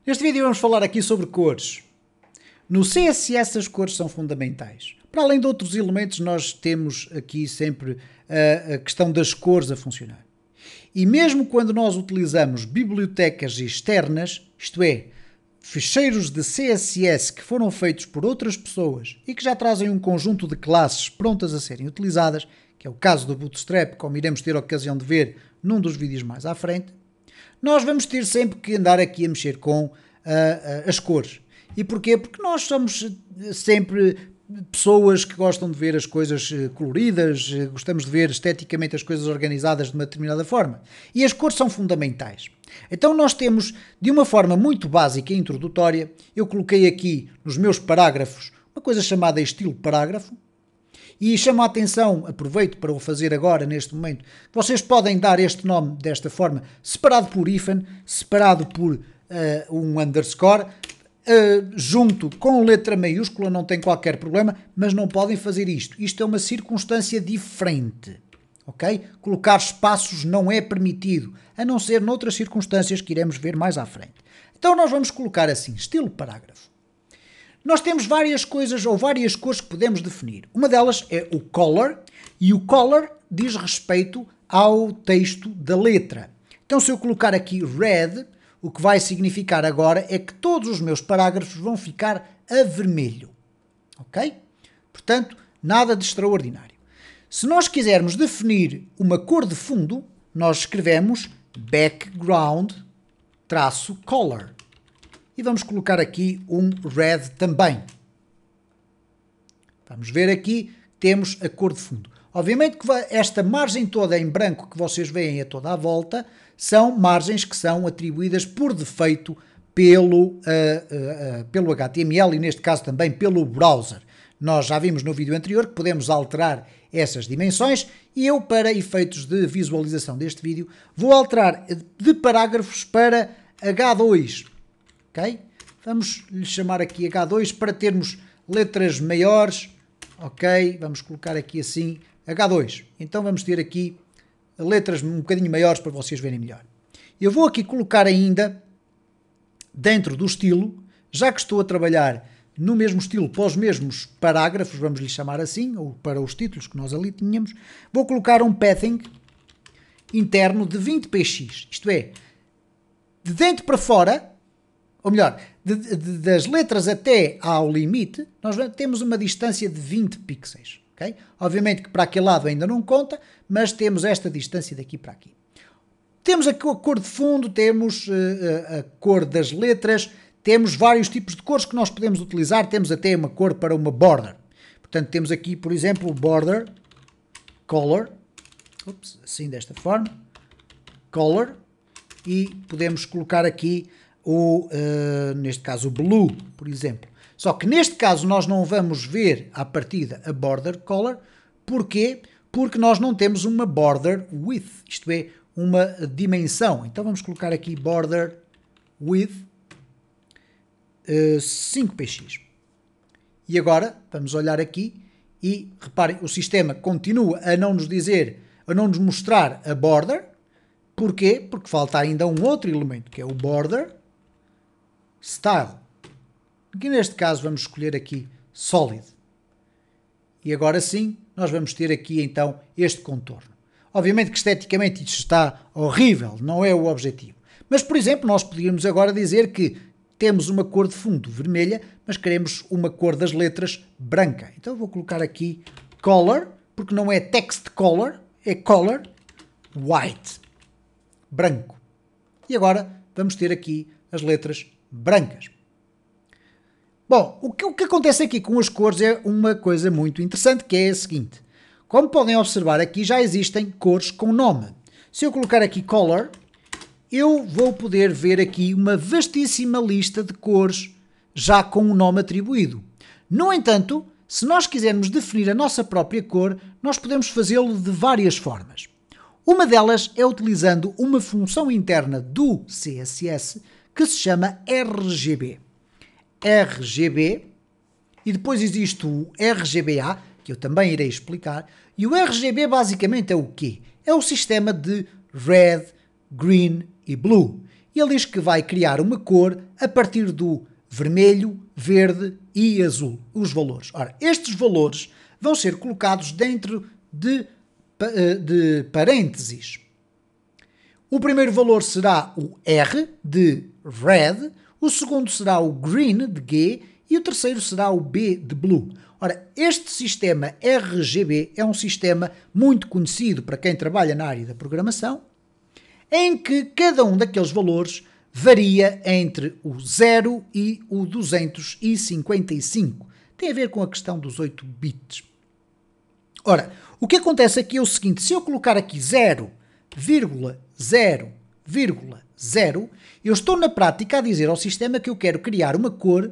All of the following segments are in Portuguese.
Neste vídeo vamos falar aqui sobre cores. No CSS as cores são fundamentais. Para além de outros elementos, nós temos aqui sempre a questão das cores a funcionar. E mesmo quando nós utilizamos bibliotecas externas, isto é, ficheiros de CSS que foram feitos por outras pessoas e que já trazem um conjunto de classes prontas a serem utilizadas, que é o caso do Bootstrap, como iremos ter a ocasião de ver num dos vídeos mais à frente, nós vamos ter sempre que andar aqui a mexer com as cores. E porquê? Porque nós somos sempre pessoas que gostam de ver as coisas coloridas, gostamos de ver esteticamente as coisas organizadas de uma determinada forma. E as cores são fundamentais. Então nós temos, de uma forma muito básica e introdutória, eu coloquei aqui nos meus parágrafos uma coisa chamada estilo parágrafo, e chamo a atenção, aproveito para o fazer agora, neste momento, que vocês podem dar este nome desta forma, separado por hífen, separado por um underscore, junto com letra maiúscula, não tem qualquer problema, mas não podem fazer isto. Isto é uma circunstância diferente, ok? Colocar espaços não é permitido, a não ser noutras circunstâncias que iremos ver mais à frente. Então nós vamos colocar assim, estilo parágrafo. Nós temos várias coisas ou várias cores que podemos definir. Uma delas é o color, e o color diz respeito ao texto da letra. Então se eu colocar aqui red, o que vai significar agora é que todos os meus parágrafos vão ficar a vermelho. Ok? Portanto, nada de extraordinário. Se nós quisermos definir uma cor de fundo, nós escrevemos background-color. E vamos colocar aqui um red também. Vamos ver aqui, temos a cor de fundo. Obviamente que esta margem toda em branco que vocês veem a toda a volta são margens que são atribuídas por defeito pelo HTML e neste caso também pelo browser. Nós já vimos no vídeo anterior que podemos alterar essas dimensões e eu, para efeitos de visualização deste vídeo, vou alterar de parágrafos para H2. Ok? Vamos lhe chamar aqui H2 para termos letras maiores. Ok? Vamos colocar aqui assim H2. Então vamos ter aqui letras um bocadinho maiores para vocês verem melhor. Eu vou aqui colocar ainda dentro do estilo, já que estou a trabalhar no mesmo estilo para os mesmos parágrafos, vamos lhe chamar assim, ou para os títulos que nós ali tínhamos, vou colocar um padding interno de 20 px. Isto é, de dentro para fora, ou melhor, das letras até ao limite, nós temos uma distância de 20 pixels. Okay? Obviamente que para aquele lado ainda não conta, mas temos esta distância daqui para aqui. Temos a cor de fundo, temos a cor das letras, temos vários tipos de cores que nós podemos utilizar, temos até uma cor para uma border. Portanto, temos aqui, por exemplo, o border color, assim desta forma, color, e podemos colocar aqui neste caso o blue, por exemplo. Só que neste caso nós não vamos ver à partida a border color. Porquê? Porque nós não temos uma border width, isto é, uma dimensão. Então vamos colocar aqui border width 5px. E agora vamos olhar aqui e reparem, o sistema continua a não nos dizer, a não nos mostrar a border. Porquê? Porque falta ainda um outro elemento, que é o border style. Aqui neste caso vamos escolher aqui solid. E agora sim, nós vamos ter aqui então este contorno. Obviamente que esteticamente isto está horrível, não é o objetivo. Mas, por exemplo, nós podíamos agora dizer que temos uma cor de fundo vermelha, mas queremos uma cor das letras branca. Então vou colocar aqui color, porque não é text color, é color white, branco. E agora vamos ter aqui as letras brancas. Bom, o que acontece aqui com as cores é uma coisa muito interessante, que é a seguinte. Como podem observar aqui, já existem cores com nome. Se eu colocar aqui color, eu vou poder ver aqui uma vastíssima lista de cores já com o nome atribuído. No entanto, se nós quisermos definir a nossa própria cor, nós podemos fazê-lo de várias formas. Uma delas é utilizando uma função interna do CSS que se chama RGB. RGB, e depois existe o RGBA, que eu também irei explicar, e o RGB basicamente é o quê? É o sistema de red, green e blue. E ele diz que vai criar uma cor a partir do vermelho, verde e azul, os valores. Ora, estes valores vão ser colocados dentro de parênteses. O primeiro valor será o R, de red, o segundo será o green, de G, e o terceiro será o B, de blue. Ora, este sistema RGB é um sistema muito conhecido para quem trabalha na área da programação, em que cada um daqueles valores varia entre o 0 e o 255. Tem a ver com a questão dos 8 bits. Ora, o que acontece aqui é o seguinte: se eu colocar aqui 0,0,0, eu estou na prática a dizer ao sistema que eu quero criar uma cor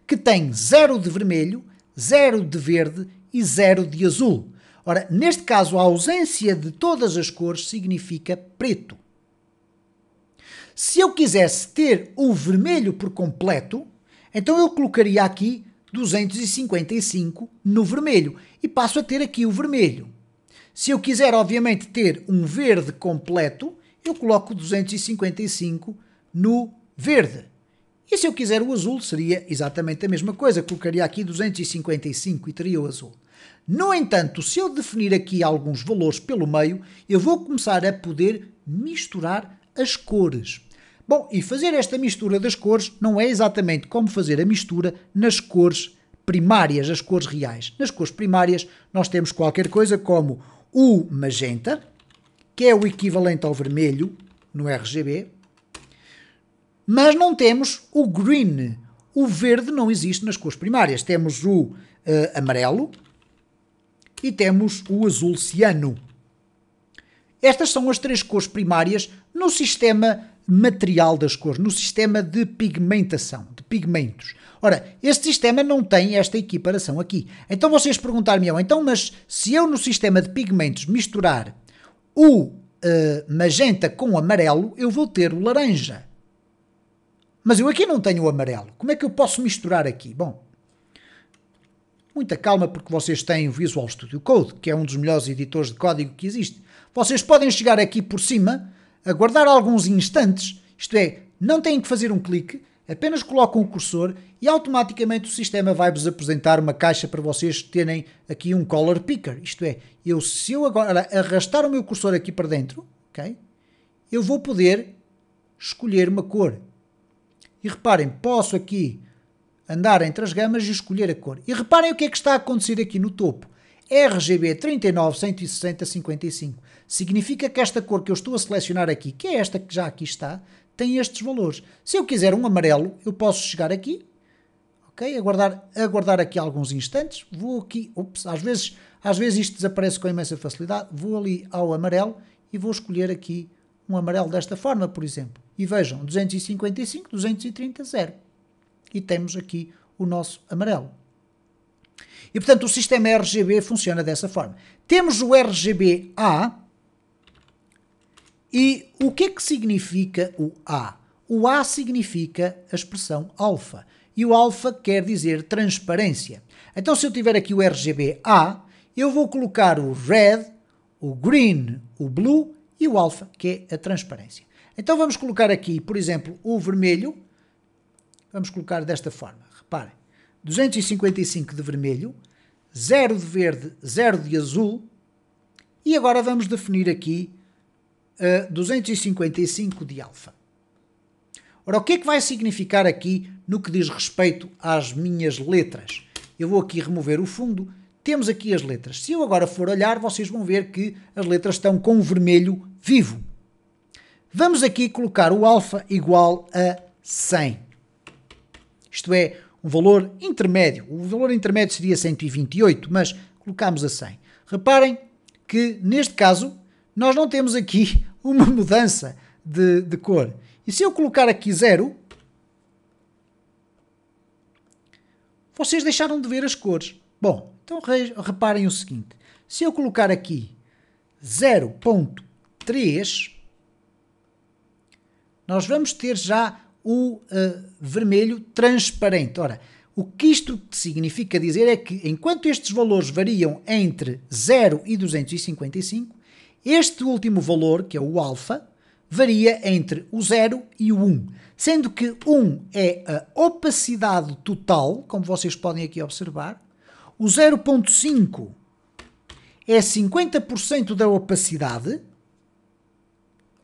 que tem 0 de vermelho, 0 de verde e 0 de azul. Ora, neste caso, a ausência de todas as cores significa preto. Se eu quisesse ter o vermelho por completo, então eu colocaria aqui 255 no vermelho e passo a ter aqui o vermelho. Se eu quiser, obviamente, ter um verde completo, eu coloco 255 no verde. E se eu quiser o azul, seria exatamente a mesma coisa. Colocaria aqui 255 e teria o azul. No entanto, se eu definir aqui alguns valores pelo meio, eu vou começar a poder misturar as cores. Bom, e fazer esta mistura das cores não é exatamente como fazer a mistura nas cores primárias, as cores reais. Nas cores primárias nós temos qualquer coisa como o magenta, que é o equivalente ao vermelho no RGB, mas não temos o green. O verde não existe nas cores primárias. Temos o amarelo e temos o azul ciano. Estas são as três cores primárias no sistema material das cores, no sistema de pigmentação, de pigmentos. Ora, este sistema não tem esta equiparação aqui. Então vocês perguntar-me, então, mas se eu no sistema de pigmentos misturar o magenta com o amarelo, eu vou ter o laranja. Mas eu aqui não tenho o amarelo. Como é que eu posso misturar aqui? Bom, muita calma, porque vocês têm o Visual Studio Code, que é um dos melhores editores de código que existe. Vocês podem chegar aqui por cima, aguardar alguns instantes, isto é, não têm que fazer um clique, apenas colocam o cursor e automaticamente o sistema vai-vos apresentar uma caixa para vocês terem aqui um color picker. Isto é, se eu agora arrastar o meu cursor aqui para dentro, okay, eu vou poder escolher uma cor. E reparem, posso aqui andar entre as gamas e escolher a cor. E reparem o que é que está a acontecer aqui no topo. RGB 39.160.55. Significa que esta cor que eu estou a selecionar aqui, que é esta que já aqui está, tem estes valores. Se eu quiser um amarelo, eu posso chegar aqui, ok? Aguardar aqui alguns instantes. Vou aqui, às vezes isto desaparece com imensa facilidade. Vou ali ao amarelo e vou escolher aqui um amarelo desta forma, por exemplo. E vejam, 255, 230, 0. E temos aqui o nosso amarelo. E, portanto, o sistema RGB funciona dessa forma. Temos o RGB-A. E o que é que significa o A? O A significa a expressão alfa. E o alfa quer dizer transparência. Então, se eu tiver aqui o RGB-A, eu vou colocar o red, o green, o blue e o alfa, que é a transparência. Então, vamos colocar aqui, por exemplo, o vermelho. Vamos colocar desta forma. Reparem. 255 de vermelho, 0 de verde, 0 de azul, e agora vamos definir aqui 255 de alfa. Ora, o que é que vai significar aqui no que diz respeito às minhas letras? Eu vou aqui remover o fundo, temos aqui as letras. Se eu agora for olhar, vocês vão ver que as letras estão com o vermelho vivo. Vamos aqui colocar o alfa igual a 100. Isto é, um valor intermédio. O valor intermédio seria 128, mas colocamos a 100. Reparem que, neste caso, nós não temos aqui uma mudança de cor. E se eu colocar aqui 0, vocês deixaram de ver as cores. Bom, então reparem o seguinte. Se eu colocar aqui 0.3, nós vamos ter já o vermelho transparente. Ora, o que isto significa dizer é que, enquanto estes valores variam entre 0 e 255, este último valor, que é o alfa, varia entre o 0 e o 1, sendo que 1 é a opacidade total, como vocês podem aqui observar, o 0.5 é 50% da opacidade,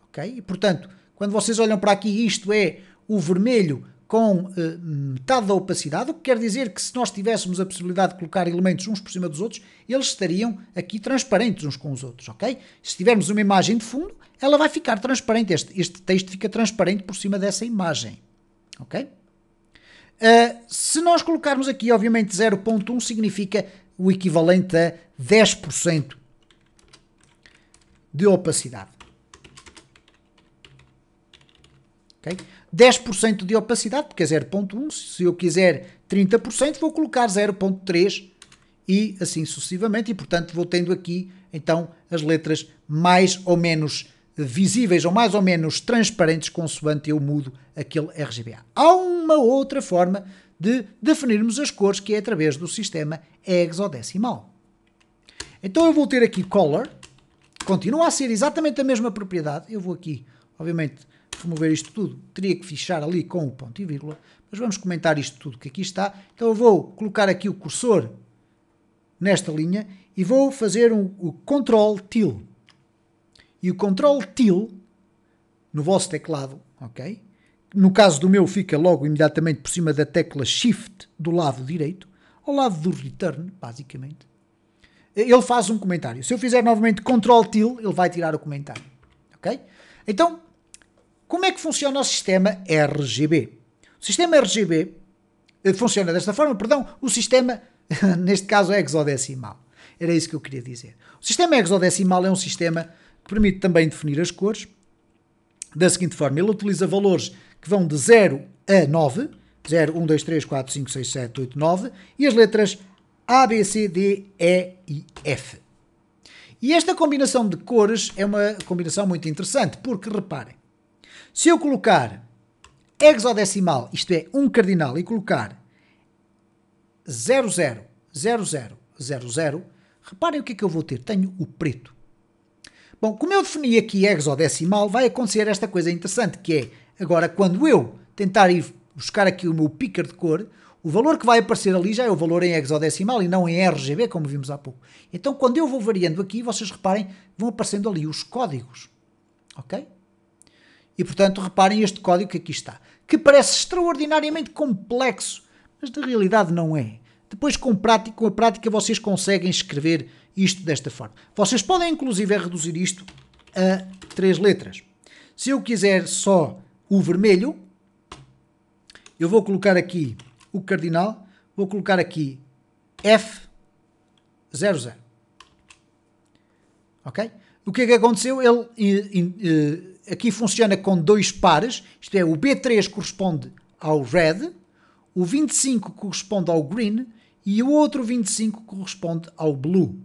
ok? E, portanto, quando vocês olham para aqui, isto é o vermelho com metade da opacidade, o que quer dizer que se nós tivéssemos a possibilidade de colocar elementos uns por cima dos outros, eles estariam aqui transparentes uns com os outros, ok? Se tivermos uma imagem de fundo, ela vai ficar transparente, este texto fica transparente por cima dessa imagem, ok? Se nós colocarmos aqui, obviamente, 0.1 significa o equivalente a 10% de opacidade. Okay? 10% de opacidade, porque é 0.1, se eu quiser 30%, vou colocar 0.3 e assim sucessivamente, e portanto vou tendo aqui então as letras mais ou menos visíveis ou mais ou menos transparentes consoante eu mudo aquele RGBA. Há uma outra forma de definirmos as cores que é através do sistema hexadecimal. Então eu vou ter aqui color, continua a ser exatamente a mesma propriedade, eu vou aqui, obviamente, remover isto tudo, teria que fichar ali com o ponto e vírgula, mas vamos comentar isto tudo que aqui está. Então eu vou colocar aqui o cursor nesta linha e vou fazer o Ctrl Til. E o Ctrl Til, no vosso teclado, ok? No caso do meu fica logo imediatamente por cima da tecla Shift do lado direito, ao lado do Return, basicamente. Ele faz um comentário. Se eu fizer novamente Ctrl Til, ele vai tirar o comentário, ok? Então, como é que funciona o sistema RGB? O sistema RGB funciona desta forma, o sistema, neste caso, é hexadecimal. Era isso que eu queria dizer. O sistema hexadecimal é um sistema que permite também definir as cores da seguinte forma. Ele utiliza valores que vão de 0 a 9, 0, 1, 2, 3, 4, 5, 6, 7, 8, 9, e as letras A, B, C, D, E e F. E esta combinação de cores é uma combinação muito interessante, porque, reparem, se eu colocar hexadecimal, isto é, um cardinal, e colocar 00, 00, 00, reparem o que é que eu vou ter. Tenho o preto. Bom, como eu defini aqui hexadecimal, vai acontecer esta coisa interessante, que é, agora, quando eu tentar ir buscar aqui o meu picker de cor, o valor que vai aparecer ali já é o valor em hexadecimal e não em RGB, como vimos há pouco. Então, quando eu vou variando aqui, vocês reparem, vão aparecendo ali os códigos. Ok? E, portanto, reparem este código que aqui está, que parece extraordinariamente complexo, mas na realidade não é. Depois, com a prática, vocês conseguem escrever isto desta forma. Vocês podem, inclusive, reduzir isto a 3 letras. Se eu quiser só o vermelho, eu vou colocar aqui o cardinal, vou colocar aqui F00. Ok? O que é que aconteceu? Ele aqui funciona com 2 pares, isto é, o B3 corresponde ao red, o 25 corresponde ao green e o outro 25 corresponde ao blue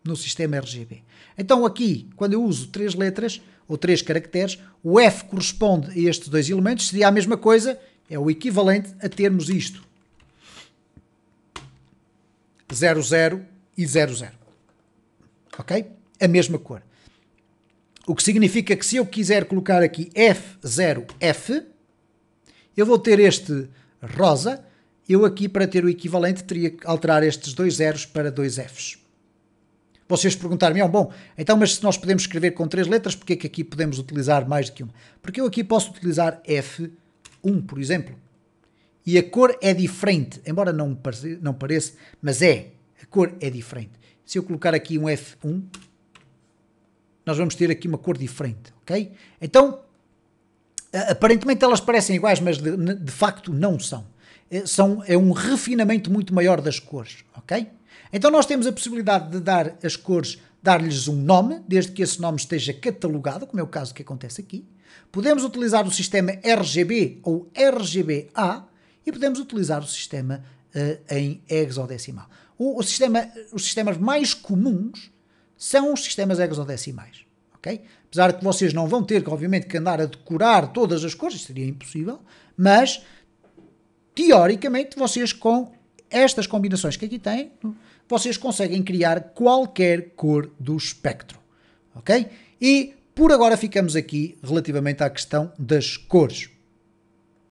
no sistema RGB. Então aqui, quando eu uso 3 letras ou 3 caracteres, o F corresponde a estes 2 elementos, seria a mesma coisa, é o equivalente a termos isto. 00 e 00. Ok? A mesma cor. O que significa que se eu quiser colocar aqui F0F, eu vou ter este rosa. Eu aqui, para ter o equivalente, teria que alterar estes 2 zeros para 2 Fs. Vocês perguntaram-me, bom, então, mas se nós podemos escrever com 3 letras, porque é que aqui podemos utilizar mais do que uma? Porque eu aqui posso utilizar F1, por exemplo. E a cor é diferente, embora não pareça, mas é. A cor é diferente. Se eu colocar aqui um F1, nós vamos ter aqui uma cor diferente, ok? Então, aparentemente elas parecem iguais, mas de facto não são. É um refinamento muito maior das cores, ok? Então nós temos a possibilidade de dar as cores, dar-lhes um nome, desde que esse nome esteja catalogado, como é o caso que acontece aqui. Podemos utilizar o sistema RGB ou RGBA e podemos utilizar o sistema em hexadecimal. Os sistemas mais comuns são os sistemas hexadecimais, ok? Apesar de que vocês não vão ter, obviamente, que andar a decorar todas as cores, isso seria impossível, mas, teoricamente, vocês com estas combinações que aqui têm, vocês conseguem criar qualquer cor do espectro, ok? E Por agora ficamos aqui relativamente à questão das cores.